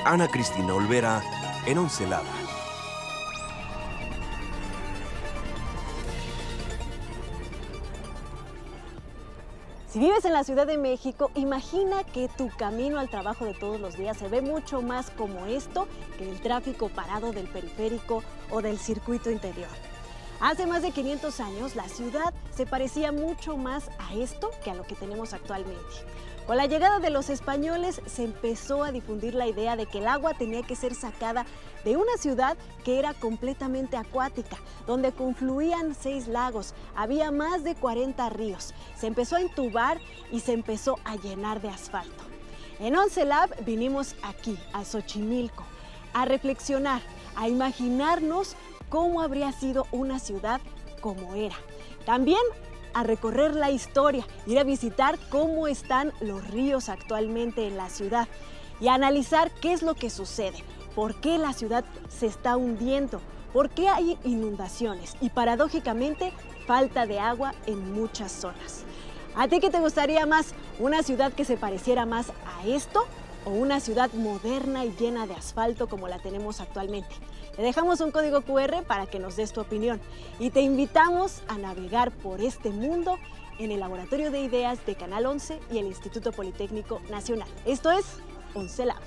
Ana Cristina Olvera en Once Lab. Si vives en la Ciudad de México, imagina que tu camino al trabajo de todos los días se ve mucho más como esto que el tráfico parado del periférico o del circuito interior. Hace más de 500 años, la ciudad se parecía mucho más a esto que a lo que tenemos actualmente. Con la llegada de los españoles se empezó a difundir la idea de que el agua tenía que ser sacada de una ciudad que era completamente acuática, donde confluían 6 lagos, había más de 40 ríos. Se empezó a entubar y se empezó a llenar de asfalto. En Once Lab vinimos aquí, a Xochimilco, a reflexionar, a imaginarnos cómo habría sido una ciudad como era. También a recorrer la historia, ir a visitar cómo están los ríos actualmente en la ciudad y a analizar qué es lo que sucede, por qué la ciudad se está hundiendo, por qué hay inundaciones y paradójicamente falta de agua en muchas zonas. ¿A ti qué te gustaría más? ¿Una ciudad que se pareciera más a esto o una ciudad moderna y llena de asfalto como la tenemos actualmente? Te dejamos un código QR para que nos des tu opinión y te invitamos a navegar por este mundo en el Laboratorio de Ideas de Canal 11 y el Instituto Politécnico Nacional. Esto es Once Lab.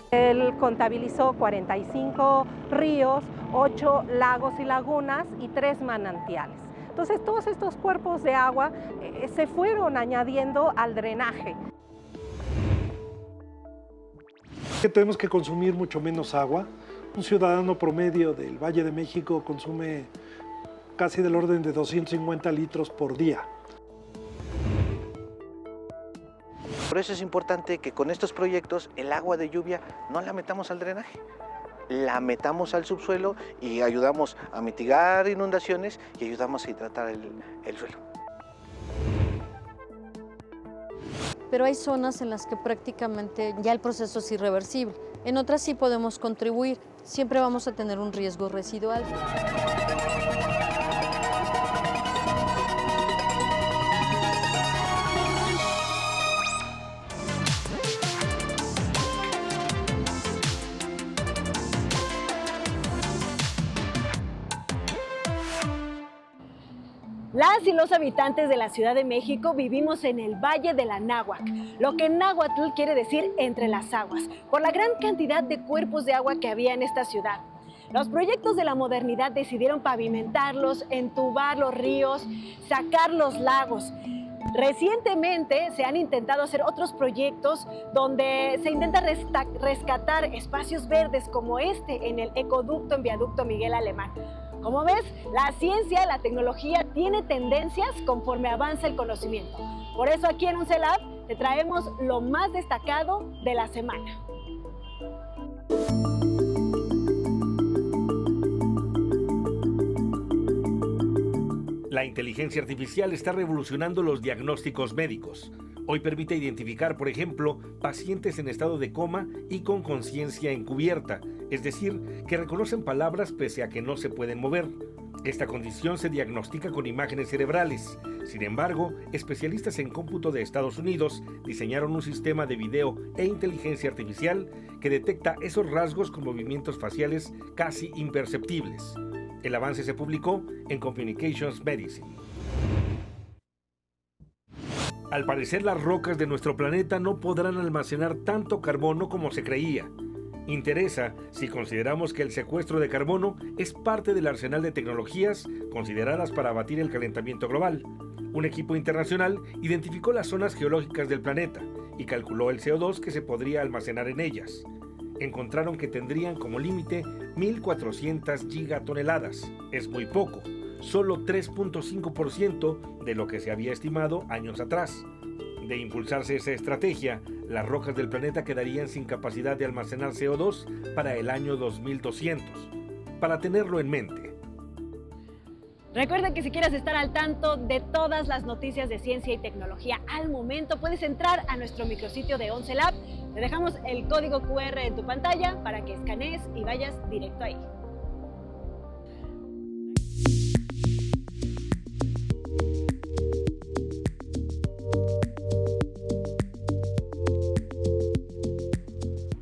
Él contabilizó 45 ríos, 8 lagos y lagunas y 3 manantiales. Entonces, todos estos cuerpos de agua se fueron añadiendo al drenaje. Que tenemos que consumir mucho menos agua. Un ciudadano promedio del Valle de México consume casi del orden de 250 litros por día. Por eso es importante que con estos proyectos el agua de lluvia no la metamos al drenaje, la metamos al subsuelo y ayudamos a mitigar inundaciones y ayudamos a hidratar el suelo. Pero hay zonas en las que prácticamente ya el proceso es irreversible. En otras sí podemos contribuir, siempre vamos a tener un riesgo residual. Las y los habitantes de la Ciudad de México vivimos en el Valle de la Náhuac, lo que en náhuatl quiere decir entre las aguas, por la gran cantidad de cuerpos de agua que había en esta ciudad. Los proyectos de la modernidad decidieron pavimentarlos, entubar los ríos, sacar los lagos. Recientemente se han intentado hacer otros proyectos donde se intenta rescatar espacios verdes como este en el ecoducto en Viaducto Miguel Alemán. Como ves, la ciencia y la tecnología tiene tendencias conforme avanza el conocimiento. Por eso aquí en Once Lab te traemos lo más destacado de la semana. La inteligencia artificial está revolucionando los diagnósticos médicos. Hoy permite identificar, por ejemplo, pacientes en estado de coma y con conciencia encubierta, es decir, que reconocen palabras pese a que no se pueden mover. Esta condición se diagnostica con imágenes cerebrales. Sin embargo, especialistas en cómputo de Estados Unidos diseñaron un sistema de video e inteligencia artificial que detecta esos rasgos con movimientos faciales casi imperceptibles. El avance se publicó en Communications Medicine. Al parecer, las rocas de nuestro planeta no podrán almacenar tanto carbono como se creía. Interesa si consideramos que el secuestro de carbono es parte del arsenal de tecnologías consideradas para abatir el calentamiento global. Un equipo internacional identificó las zonas geológicas del planeta y calculó el CO2 que se podría almacenar en ellas. Encontraron que tendrían como límite 1.400 gigatoneladas. Es muy poco, solo 3.5% de lo que se había estimado años atrás. De impulsarse esa estrategia, las rocas del planeta quedarían sin capacidad de almacenar CO2 para el año 2200. Para tenerlo en mente. Recuerda que si quieres estar al tanto de todas las noticias de ciencia y tecnología al momento, puedes entrar a nuestro micrositio de Once Lab. Te dejamos el código QR en tu pantalla para que escanees y vayas directo ahí.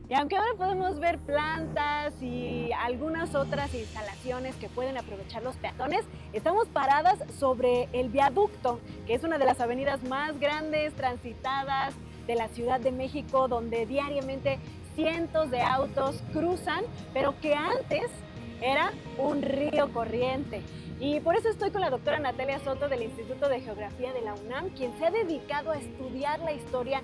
Y aunque ahora podemos ver plantas y algunas otras instalaciones que pueden aprovechar los peatones, estamos paradas sobre el viaducto, que es una de las avenidas más grandes, transitadas de la Ciudad de México, donde diariamente cientos de autos cruzan, pero que antes era un río corriente. Y por eso estoy con la doctora Natalia Soto del Instituto de Geografía de la UNAM, quien se ha dedicado a estudiar la historia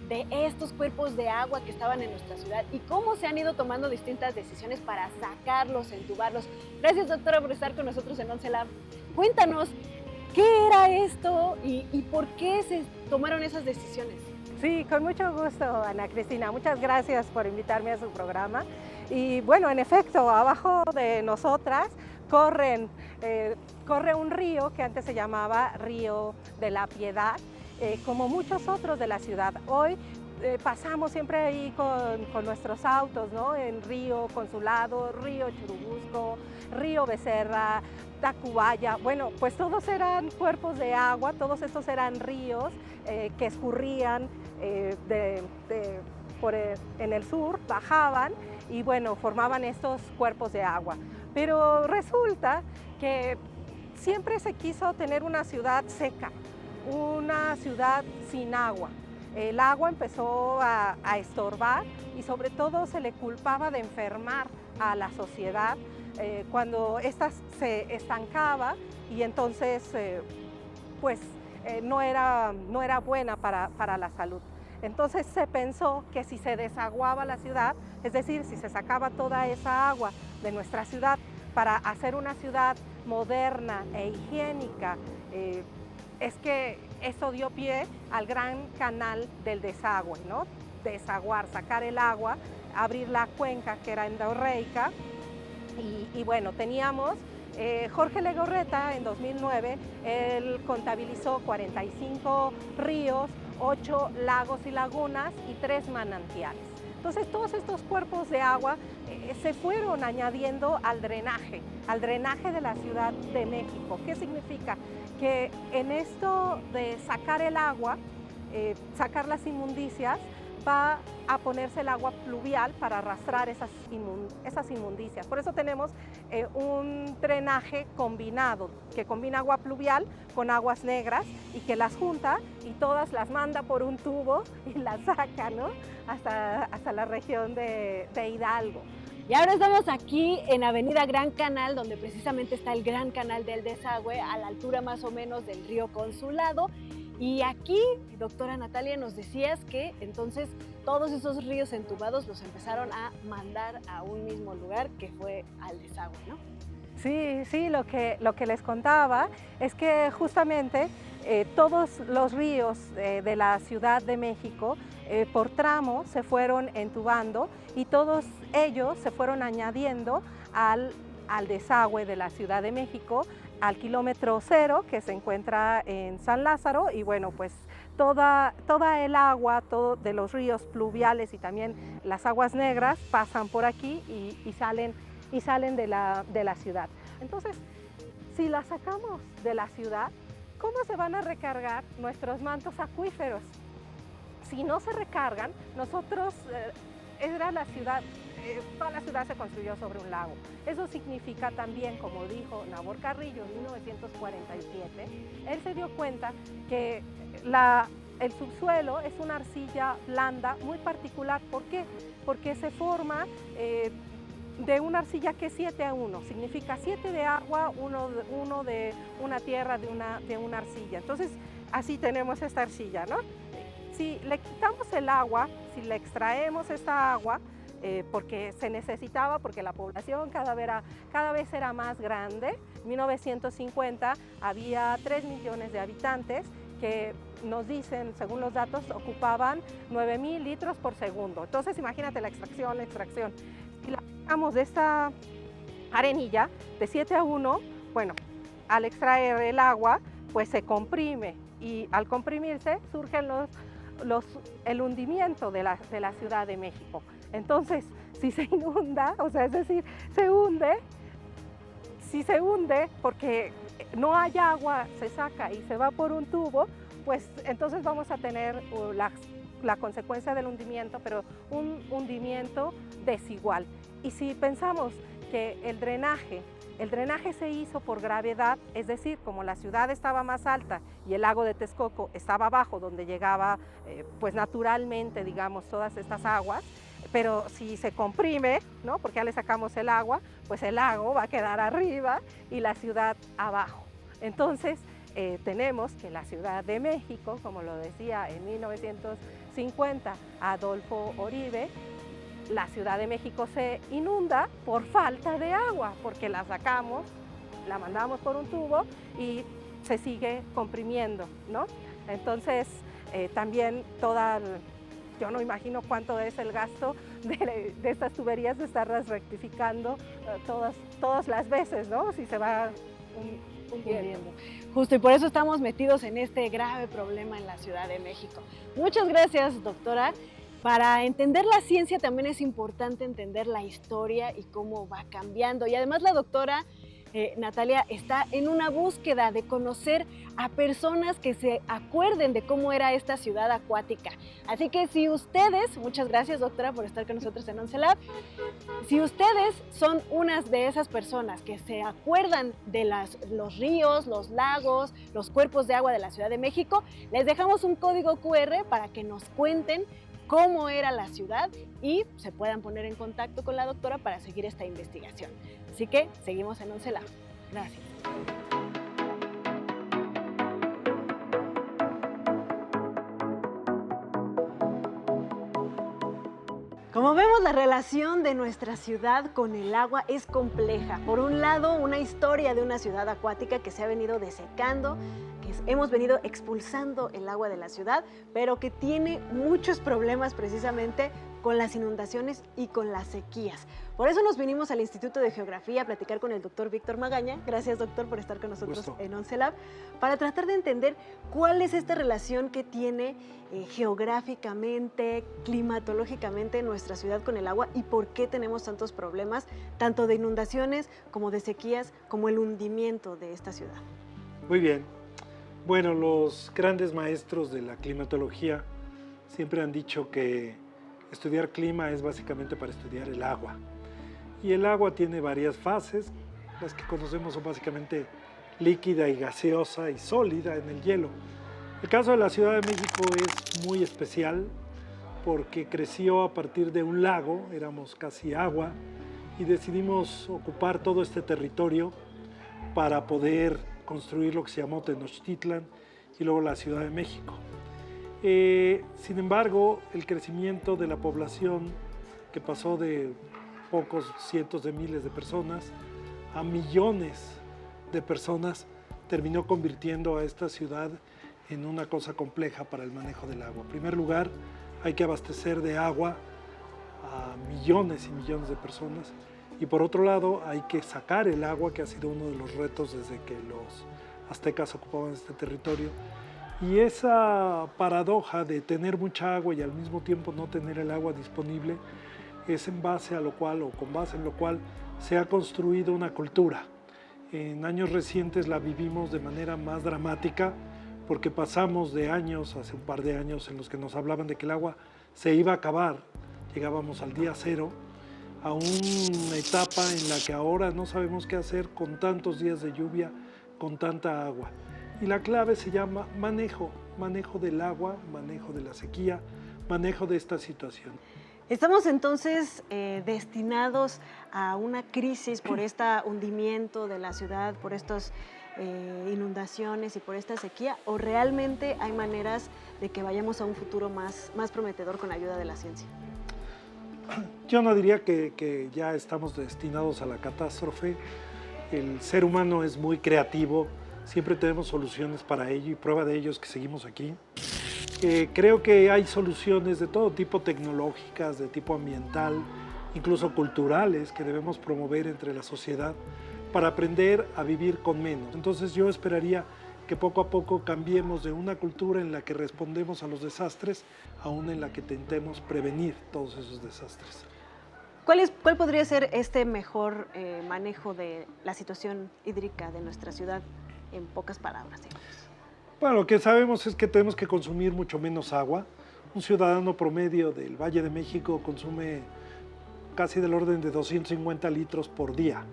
de estos cuerpos de agua que estaban en nuestra ciudad y cómo se han ido tomando distintas decisiones para sacarlos, entubarlos. Gracias, doctora, por estar con nosotros en Once Lab. Cuéntanos, ¿qué era esto y por qué se tomaron esas decisiones? Sí, con mucho gusto, Ana Cristina. Muchas gracias por invitarme a su programa. Y bueno, en efecto, abajo de nosotras corre un río que antes se llamaba Río de la Piedad, como muchos otros de la ciudad. Hoy pasamos siempre ahí con nuestros autos, ¿no? En Río Consulado, Río Churubusco, Río Becerra, Tacubaya. Bueno, pues todos eran cuerpos de agua, todos estos eran ríos que escurrían en el sur, bajaban y bueno, formaban estos cuerpos de agua. Pero resulta que siempre se quiso tener una ciudad seca, una ciudad sin agua. El agua empezó a estorbar y sobre todo se le culpaba de enfermar a la sociedad cuando ésta se estancaba y entonces no era buena para la salud. Entonces se pensó que si se desaguaba la ciudad, es decir, si se sacaba toda esa agua de nuestra ciudad para hacer una ciudad moderna e higiénica, es que eso dio pie al gran canal del desagüe, ¿no? Desaguar, sacar el agua, abrir la cuenca que era endorreica y bueno, teníamos Jorge Legorreta en 2009, él contabilizó 45 ríos, 8 lagos y lagunas y 3 manantiales. Entonces todos estos cuerpos de agua se fueron añadiendo al drenaje de la Ciudad de México. ¿Qué significa? Que en esto de sacar el agua, sacar las inmundicias, va a ponerse el agua pluvial para arrastrar esas inmundicias. Por eso tenemos un drenaje combinado, que combina agua pluvial con aguas negras y que las junta y todas las manda por un tubo y las saca, ¿no? hasta la región de Hidalgo. Y ahora estamos aquí en Avenida Gran Canal, donde precisamente está el Gran Canal del Desagüe, a la altura más o menos del río Consulado. Y aquí, doctora Natalia, nos decías que entonces todos esos ríos entubados los empezaron a mandar a un mismo lugar, que fue al desagüe, ¿no? Sí, lo que les contaba es que justamente todos los ríos de la Ciudad de México por tramo se fueron entubando y todos ellos se fueron añadiendo al desagüe de la Ciudad de México, al kilómetro 0 que se encuentra en San Lázaro y bueno, pues toda el agua de los ríos pluviales y también las aguas negras pasan por aquí y salen de la ciudad. Entonces, si las sacamos de la ciudad, ¿cómo se van a recargar nuestros mantos acuíferos? Si no se recargan, nosotros, era la ciudad, toda la ciudad se construyó sobre un lago. Eso significa también, como dijo Nabor Carrillo en 1947, él se dio cuenta que el subsuelo es una arcilla blanda muy particular. ¿Por qué? Porque se forma de una arcilla que es 7-1, significa 7 de agua, 1 de una tierra, de una arcilla. Entonces, así tenemos esta arcilla, ¿no? Si le quitamos el agua, si le extraemos esta agua, porque se necesitaba, porque la población cada vez era más grande. En 1950 había 3 millones de habitantes que nos dicen, según los datos, ocupaban 9,000 litros por segundo. Entonces imagínate la extracción. Si la sacamos de esta arenilla de 7-1, bueno, al extraer el agua, pues se comprime y al comprimirse surgen el hundimiento de la Ciudad de México. Entonces, si se inunda, o sea, es decir, si se hunde porque no hay agua, se saca y se va por un tubo, pues entonces vamos a tener la consecuencia del hundimiento, pero un hundimiento desigual. Y si pensamos que el drenaje se hizo por gravedad, es decir, como la ciudad estaba más alta y el lago de Texcoco estaba abajo, donde llegaba pues naturalmente, digamos, todas estas aguas, pero si se comprime, ¿no? Porque ya le sacamos el agua, pues el lago va a quedar arriba y la ciudad abajo. Entonces, tenemos que la Ciudad de México, como lo decía en 1950 Adolfo Oribe, la Ciudad de México se inunda por falta de agua, porque la sacamos, la mandamos por un tubo y se sigue comprimiendo, ¿no? Entonces, también yo no imagino cuánto es el gasto de estas tuberías de estarlas rectificando todas las veces, ¿no? Si se va hundiendo. Justo, y por eso estamos metidos en este grave problema en la Ciudad de México. Muchas gracias, doctora. Para entender la ciencia también es importante entender la historia y cómo va cambiando. Y además la doctora Natalia está en una búsqueda de conocer a personas que se acuerden de cómo era esta ciudad acuática. Así que si ustedes, muchas gracias doctora por estar con nosotros en OnceLab, si ustedes son unas de esas personas que se acuerdan de los ríos, los lagos, los cuerpos de agua de la Ciudad de México, les dejamos un código QR para que nos cuenten cómo era la ciudad y se puedan poner en contacto con la doctora para seguir esta investigación. Así que seguimos en OnceLab. Gracias. Como vemos, la relación de nuestra ciudad con el agua es compleja. Por un lado, una historia de una ciudad acuática que se ha venido desecando, hemos venido expulsando el agua de la ciudad, pero que tiene muchos problemas precisamente con las inundaciones y con las sequías. Por eso nos vinimos al Instituto de Geografía a platicar con el doctor Víctor Magaña. Gracias, doctor, por estar con nosotros en OnceLab, para tratar de entender cuál es esta relación que tiene geográficamente, climatológicamente nuestra ciudad con el agua y por qué tenemos tantos problemas, tanto de inundaciones como de sequías, como el hundimiento de esta ciudad. Muy bien. Bueno, los grandes maestros de la climatología siempre han dicho que estudiar clima es básicamente para estudiar el agua. Y el agua tiene varias fases, las que conocemos son básicamente líquida y gaseosa y sólida en el hielo. El caso de la Ciudad de México es muy especial porque creció a partir de un lago, éramos casi agua, y decidimos ocupar todo este territorio para poder construir lo que se llamó Tenochtitlan y luego la Ciudad de México. Sin embargo, el crecimiento de la población, que pasó de pocos cientos de miles de personas a millones de personas, terminó convirtiendo a esta ciudad en una cosa compleja para el manejo del agua. En primer lugar, hay que abastecer de agua a millones y millones de personas. Y por otro lado, hay que sacar el agua, que ha sido uno de los retos desde que los aztecas ocupaban este territorio. Y esa paradoja de tener mucha agua y al mismo tiempo no tener el agua disponible es en base a lo cual, o con base en lo cual, se ha construido una cultura. En años recientes la vivimos de manera más dramática porque pasamos de años, hace un par de años, en los que nos hablaban de que el agua se iba a acabar, llegábamos al día cero, a una etapa en la que ahora no sabemos qué hacer con tantos días de lluvia, con tanta agua. Y la clave se llama manejo del agua, manejo de la sequía, manejo de esta situación. Estamos entonces destinados a una crisis por este hundimiento de la ciudad, por estas inundaciones y por esta sequía, ¿o realmente hay maneras de que vayamos a un futuro más prometedor con la ayuda de la ciencia? Yo no diría que ya estamos destinados a la catástrofe. El ser humano es muy creativo, siempre tenemos soluciones para ello y prueba de ello es que seguimos aquí. Creo que hay soluciones de todo tipo, tecnológicas, de tipo ambiental, incluso culturales, que debemos promover entre la sociedad para aprender a vivir con menos. Entonces yo esperaría que poco a poco cambiemos de una cultura en la que respondemos a los desastres a una en la que intentemos prevenir todos esos desastres. ¿Cuál podría ser este mejor manejo de la situación hídrica de nuestra ciudad en pocas palabras? Bueno, lo que sabemos es que tenemos que consumir mucho menos agua. Un ciudadano promedio del Valle de México consume casi del orden de 250 litros por día.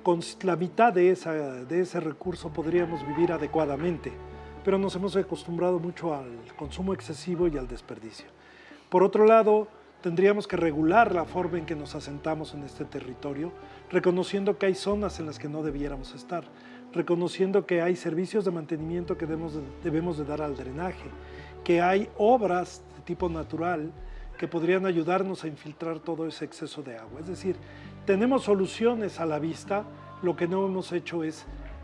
Con la mitad de ese recurso podríamos vivir adecuadamente, pero nos hemos acostumbrado mucho al consumo excesivo y al desperdicio. Por otro lado, tendríamos que regular la forma en que nos asentamos en este territorio, reconociendo que hay zonas en las que no debiéramos estar, reconociendo que hay servicios de mantenimiento que debemos de dar al drenaje, que hay obras de tipo natural que podrían ayudarnos a infiltrar todo ese exceso de agua. Es decir, tenemos soluciones a la vista, lo que no hemos hecho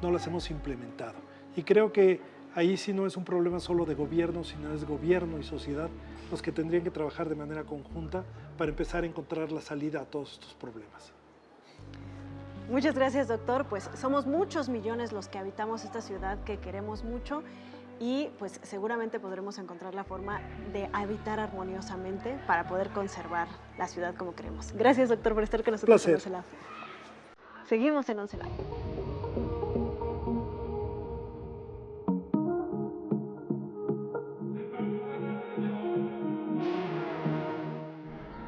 no las hemos implementado. Y creo que ahí sí no es un problema solo de gobierno, sino es gobierno y sociedad los que tendrían que trabajar de manera conjunta para empezar a encontrar la salida a todos estos problemas. Muchas gracias, doctor. Pues somos muchos millones los que habitamos esta ciudad que queremos mucho y pues seguramente podremos encontrar la forma de habitar armoniosamente para poder conservar la ciudad como queremos. Gracias, doctor, por estar con nosotros en 11 Lab. Seguimos en 11 Lab.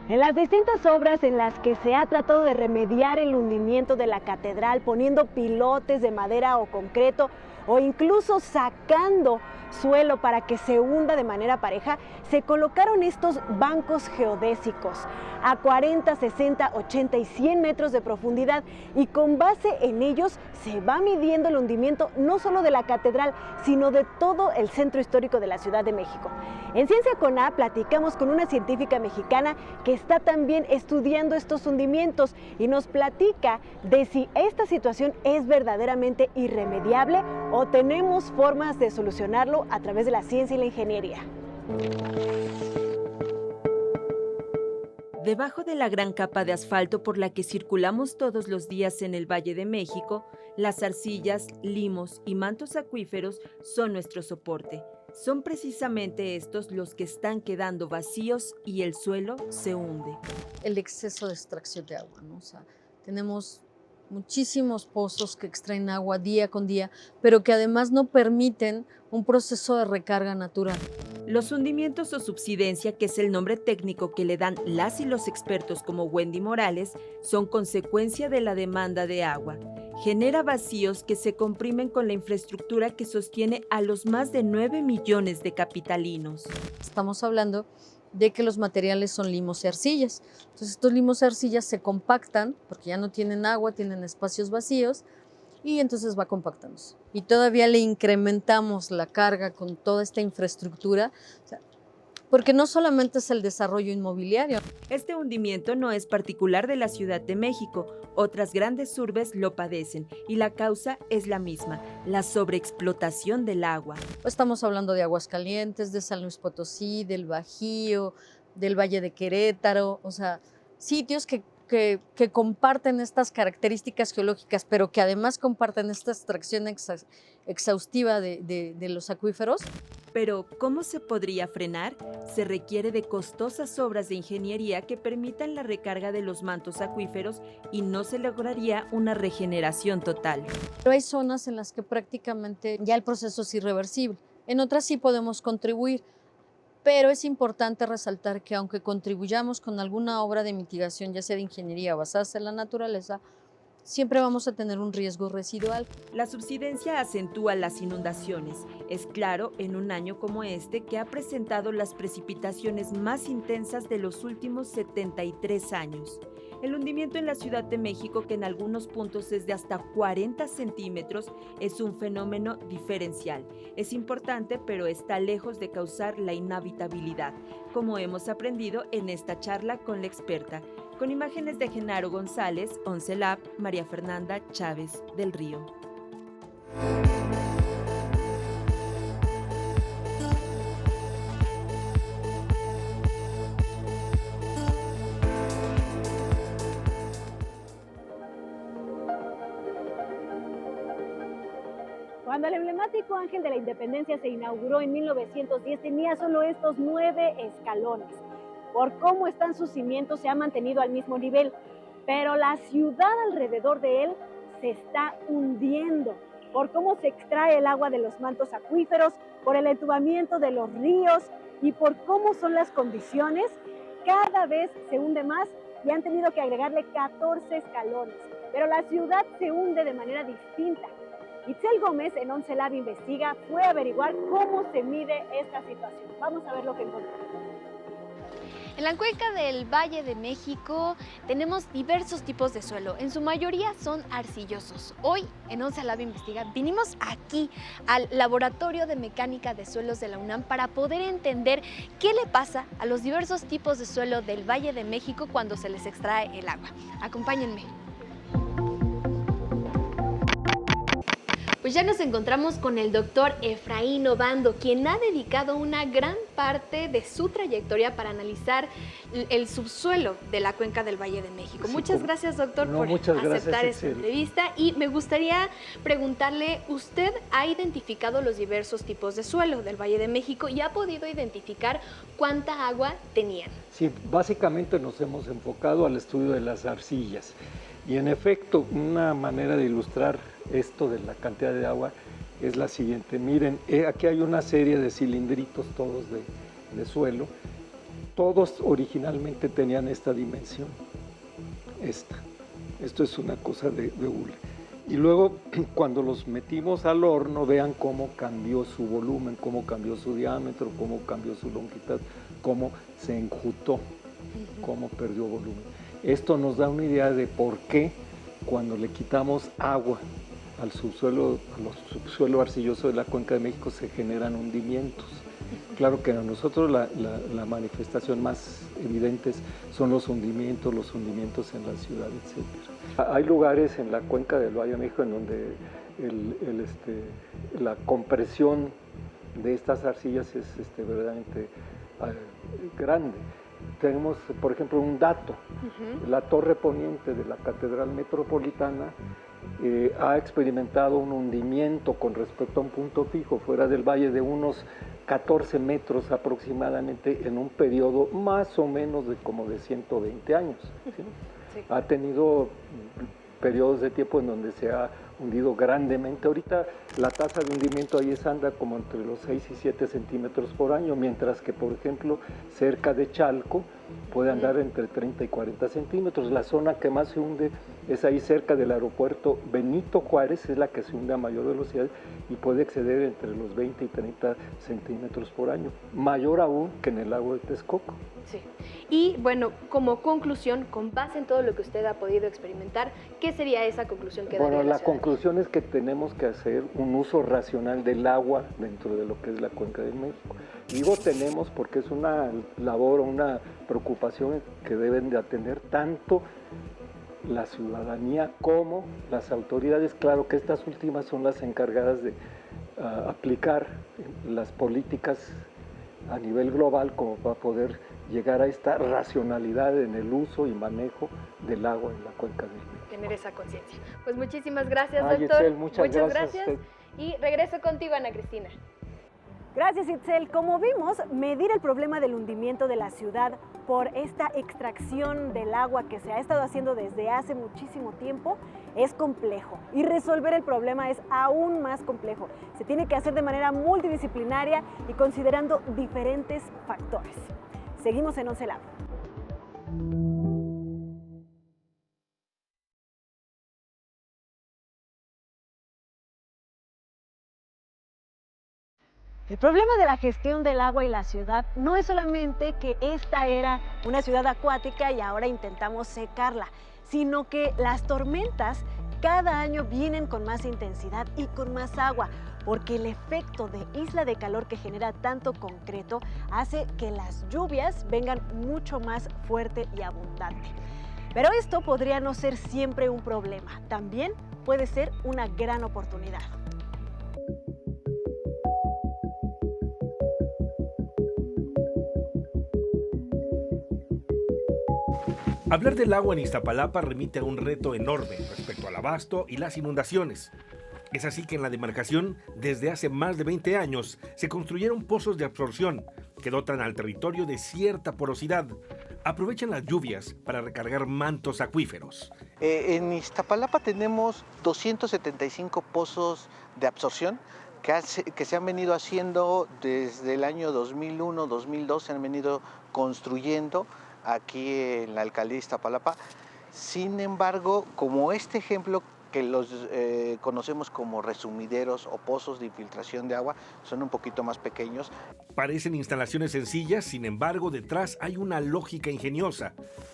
En las distintas obras en las que se ha tratado de remediar el hundimiento de la catedral poniendo pilotes de madera o concreto o incluso sacando suelo para que se hunda de manera pareja, se colocaron estos bancos geodésicos a 40, 60, 80 y 100 metros de profundidad y con base en ellos se va midiendo el hundimiento no solo de la catedral, sino de todo el centro histórico de la Ciudad de México. En Ciencia con A platicamos con una científica mexicana que está también estudiando estos hundimientos y nos platica de si esta situación es verdaderamente irremediable o tenemos formas de solucionarlo a través de la ciencia y la ingeniería. Debajo de la gran capa de asfalto por la que circulamos todos los días en el Valle de México, las arcillas, limos y mantos acuíferos son nuestro soporte. Son precisamente estos los que están quedando vacíos y el suelo se hunde. El exceso de extracción de agua, ¿no? O sea, tenemos muchísimos pozos que extraen agua día con día, pero que además no permiten un proceso de recarga natural. Los hundimientos o subsidencia, que es el nombre técnico que le dan las y los expertos como Wendy Morales, son consecuencia de la demanda de agua. Genera vacíos que se comprimen con la infraestructura que sostiene a los más de 9 millones de capitalinos. Estamos hablando de que los materiales son limos y arcillas. Entonces estos limos y arcillas se compactan porque ya no tienen agua, tienen espacios vacíos y entonces va compactándose. Y todavía le incrementamos la carga con toda esta infraestructura, o sea, porque no solamente es el desarrollo inmobiliario. Este hundimiento no es particular de la Ciudad de México, otras grandes urbes lo padecen y la causa es la misma, la sobreexplotación del agua. Estamos hablando de Aguascalientes, de San Luis Potosí, del Bajío, del Valle de Querétaro, o sea, sitios que comparten estas características geológicas, pero que además comparten esta extracción exhaustiva de los acuíferos. Pero, ¿cómo se podría frenar? Se requiere de costosas obras de ingeniería que permitan la recarga de los mantos acuíferos y no se lograría una regeneración total. Pero hay zonas en las que prácticamente ya el proceso es irreversible. En otras sí podemos contribuir, pero es importante resaltar que aunque contribuyamos con alguna obra de mitigación, ya sea de ingeniería basada en la naturaleza, siempre vamos a tener un riesgo residual. La subsidencia acentúa las inundaciones. Es claro en un año como este que ha presentado las precipitaciones más intensas de los últimos 73 años. El hundimiento en la Ciudad de México, que en algunos puntos es de hasta 40 centímetros, es un fenómeno diferencial. Es importante, pero está lejos de causar la inhabitabilidad, como hemos aprendido en esta charla con la experta. Con imágenes de Genaro González, 11 Lab, María Fernanda Chávez del Río. Cuando el emblemático Ángel de la Independencia se inauguró en 1910, tenía solo estos 9 escalones. Por cómo están sus cimientos se ha mantenido al mismo nivel, pero la ciudad alrededor de él se está hundiendo. por cómo se extrae el agua de los mantos acuíferos, por el entubamiento de los ríos y por cómo son las condiciones, cada vez se hunde más y han tenido que agregarle 14 escalones. Pero la ciudad se hunde de manera distinta. Itzel Gómez en 11 Lab Investiga fue a averiguar cómo se mide esta situación. Vamos a ver lo que encontró. En la cuenca del Valle de México tenemos diversos tipos de suelo, en su mayoría son arcillosos. Hoy en 11 Lab Investiga vinimos aquí al Laboratorio de Mecánica de Suelos de la UNAM para poder entender qué le pasa a los diversos tipos de suelo del Valle de México cuando se les extrae el agua. Acompáñenme. Pues ya nos encontramos con el doctor Efraín Obando, quien ha dedicado una gran parte de su trayectoria para analizar el subsuelo de la cuenca del Valle de México. Sí, muchas gracias, doctor, por aceptar esta entrevista. Y me gustaría preguntarle, ¿usted ha identificado los diversos tipos de suelo del Valle de México y ha podido identificar cuánta agua tenían? Sí, básicamente nos hemos enfocado al estudio de las arcillas. Y en efecto, una manera de ilustrar esto de la cantidad de agua es la siguiente. Miren, aquí hay una serie de cilindritos todos de suelo. Todos originalmente tenían esta dimensión. Esto es una cosa de hule. Y luego, cuando los metimos al horno, vean cómo cambió su volumen, cómo cambió su diámetro, cómo cambió su longitud, cómo se enjutó, cómo perdió volumen. Esto nos da una idea de por qué cuando le quitamos agua al subsuelo arcilloso de la Cuenca de México se generan hundimientos. Claro que a nosotros la manifestación más evidente son los hundimientos en la ciudad, etc. Hay lugares en la Cuenca del Valle de México en donde la compresión de estas arcillas es verdaderamente grande. Tenemos, por ejemplo, un dato. La torre poniente de la Catedral Metropolitana ha experimentado un hundimiento con respecto a un punto fijo fuera del valle de unos 14 metros aproximadamente en un periodo más o menos de como de 120 años. ¿Sí? Sí. Ha tenido periodos de tiempo en donde se ha hundido grandemente. Ahorita la tasa de hundimiento ahí anda como entre los 6 y 7 centímetros por año, mientras que, por ejemplo, cerca de Chalco puede andar entre 30 y 40 centímetros. La zona que más se hunde es ahí cerca del aeropuerto Benito Juárez, es la que se hunde a mayor velocidad y puede exceder entre los 20 y 30 centímetros por año, mayor aún que en el lago de Texcoco. Sí. Y bueno, como conclusión, con base en todo lo que usted ha podido experimentar, ¿qué sería esa conclusión que daría la conclusión es que tenemos que hacer un uso racional del agua dentro de lo que es la Cuenca de México. Digo tenemos porque es una labor, una preocupación que deben de atender tanto la ciudadanía como las autoridades. Claro que estas últimas son las encargadas de aplicar las políticas a nivel global como para poder llegar a esta racionalidad en el uso y manejo del agua en la Cuenca de México. Tener esa conciencia. Pues muchísimas gracias, doctor. Itzel, muchas gracias. Y regreso contigo, Ana Cristina. Gracias, Itzel. Como vimos, medir el problema del hundimiento de la ciudad por esta extracción del agua que se ha estado haciendo desde hace muchísimo tiempo es complejo y resolver el problema es aún más complejo. Se tiene que hacer de manera multidisciplinaria y considerando diferentes factores. Seguimos en 11 Lab. El problema de la gestión del agua y la ciudad no es solamente que esta era una ciudad acuática y ahora intentamos secarla, sino que las tormentas cada año vienen con más intensidad y con más agua, porque el efecto de isla de calor que genera tanto concreto hace que las lluvias vengan mucho más fuerte y abundante. Pero esto podría no ser siempre un problema, también puede ser una gran oportunidad. Hablar del agua en Iztapalapa remite a un reto enorme respecto al abasto y las inundaciones. Es así que en la demarcación, desde hace más de 20 años, se construyeron pozos de absorción que dotan al territorio de cierta porosidad, aprovechan las lluvias para recargar mantos acuíferos. En Iztapalapa tenemos 275 pozos de absorción que se han venido haciendo desde el año 2001, 2002, se han venido construyendo aquí en la alcaldía de Iztapalapa. Sin embargo, como este ejemplo que los conocemos como resumideros o pozos de infiltración de agua, son un poquito más pequeños. Parecen instalaciones sencillas, sin embargo, detrás hay una lógica ingeniosa.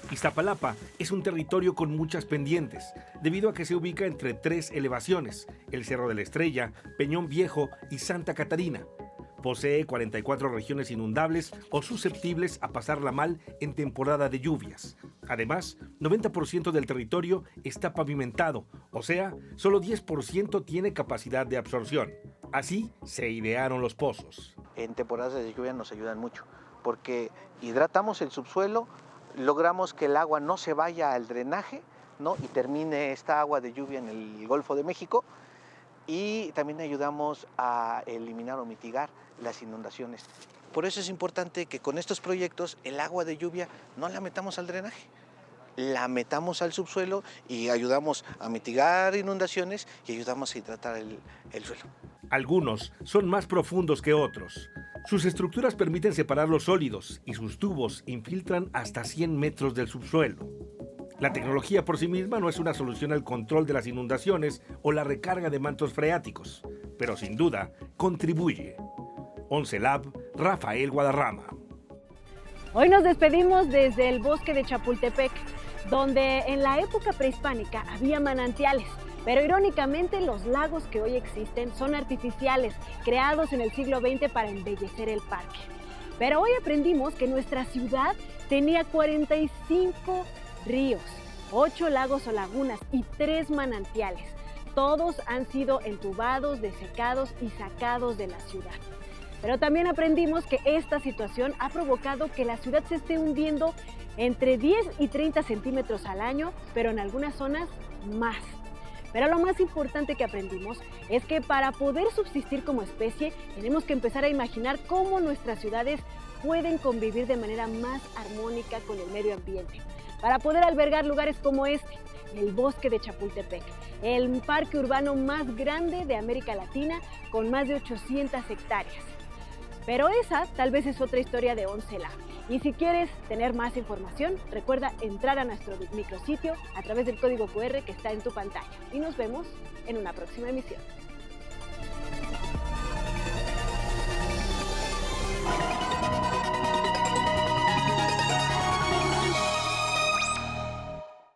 Iztapalapa es un territorio con muchas pendientes, debido a que se ubica entre 3 elevaciones, el Cerro de la Estrella, Peñón Viejo y Santa Catarina. Posee 44 regiones inundables o susceptibles a pasarla mal en temporada de lluvias. Además, 90% del territorio está pavimentado, o sea, solo 10% tiene capacidad de absorción. Así se idearon los pozos. En temporadas de lluvia nos ayudan mucho, porque hidratamos el subsuelo, logramos que el agua no se vaya al drenaje, ¿no? Y termine esta agua de lluvia en el Golfo de México, y también ayudamos a eliminar o mitigar las inundaciones. Por eso es importante que con estos proyectos el agua de lluvia no la metamos al drenaje, la metamos al subsuelo y ayudamos a mitigar inundaciones y ayudamos a hidratar el suelo. Algunos son más profundos que otros. Sus estructuras permiten separar los sólidos y sus tubos infiltran hasta 100 metros del subsuelo. La tecnología por sí misma no es una solución al control de las inundaciones o la recarga de mantos freáticos, pero sin duda contribuye. OnceLab, Rafael Guadarrama. Hoy nos despedimos desde el bosque de Chapultepec, donde en la época prehispánica había manantiales, pero irónicamente los lagos que hoy existen son artificiales, creados en el siglo XX para embellecer el parque. Pero hoy aprendimos que nuestra ciudad tenía 45 ríos, 8 lagos o lagunas y 3 manantiales. Todos han sido entubados, desecados y sacados de la ciudad. Pero también aprendimos que esta situación ha provocado que la ciudad se esté hundiendo entre 10 y 30 centímetros al año, pero en algunas zonas más. Pero lo más importante que aprendimos es que para poder subsistir como especie, tenemos que empezar a imaginar cómo nuestras ciudades pueden convivir de manera más armónica con el medio ambiente, para poder albergar lugares como este, el bosque de Chapultepec, el parque urbano más grande de América Latina con más de 800 hectáreas. Pero esa tal vez es otra historia de OnceLab. Y si quieres tener más información, recuerda entrar a nuestro micrositio a través del código QR que está en tu pantalla. Y nos vemos en una próxima emisión.